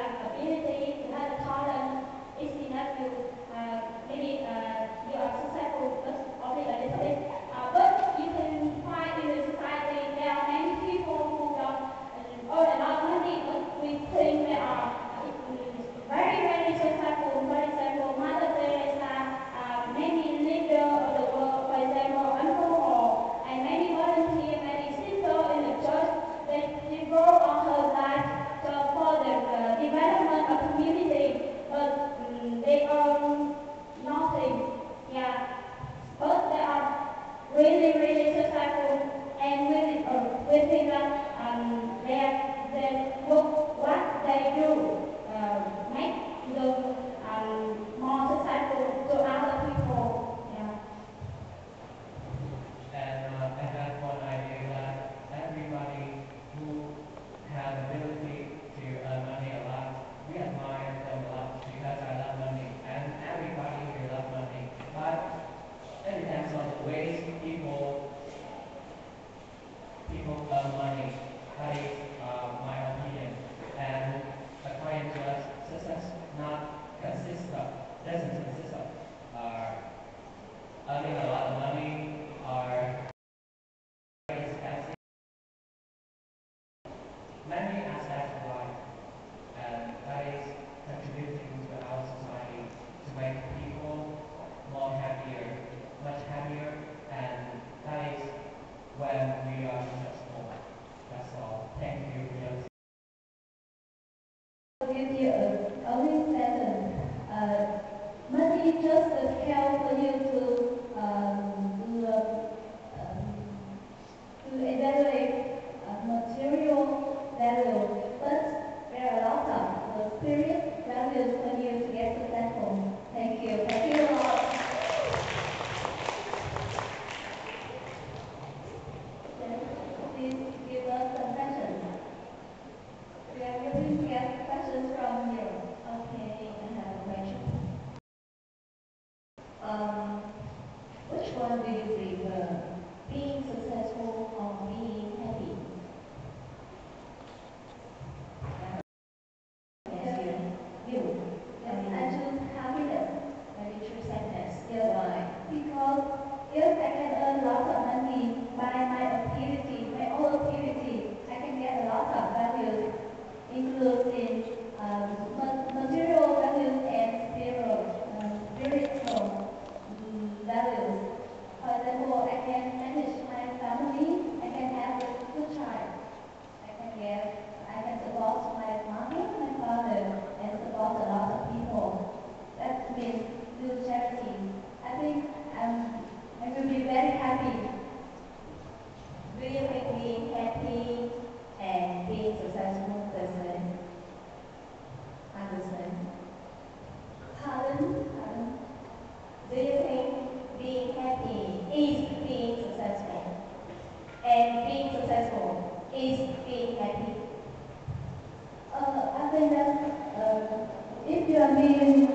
have ability, you have talent, it's enough you maybe you are successful but only a little bit. But you can find in the society there are many people who don't earn a lot of money, but we think they are very, very successful. For example, Mother Teresa, many leaders of the world, for example, Uncle Paul, and many volunteers, many sisters in the church, they devote all her life for the development of community, but they earn nothing. Yeah, but they are really, really successful, and we think that they what they do make them more successful to other people. Yeah. And I have one idea that everybody who has ability to earn money a lot, we admire them a lot because I love money, and everybody here love money. But it depends on the ways people earn money. That is my opinion. And according to us, success doesn't consist of earning a lot of money or expensive. Many aspects of life, and that is contributing to our society to make people more happier, much happier, and that is when we are successful. That's all. Thank you. I'll give you a only sentence. Money just help for you to evaluate material value, but there are lots of the spirit values for you to get successful. Thank you. Thank you a lot. Please give us some questions. We are willing to get questions from you. Okay, I have a question. Which one do you prefer? Being successful or being happy? Yes, you. Yes, I choose happiness. Maybe choose sadness. Yes, why? Because if I can earn lots of money by my activity, my own activity, I can get a lot of values, including material values and spiritual values. For example, I can manage my family, I can have a good child, I can support my mother, my father, and support a lot of people. That means do charity. I think I will be very happy. Do you think being happy and being successful the same? Understand? Pardon? Do you think being happy is being successful? And being successful is being happy? I think that if you are being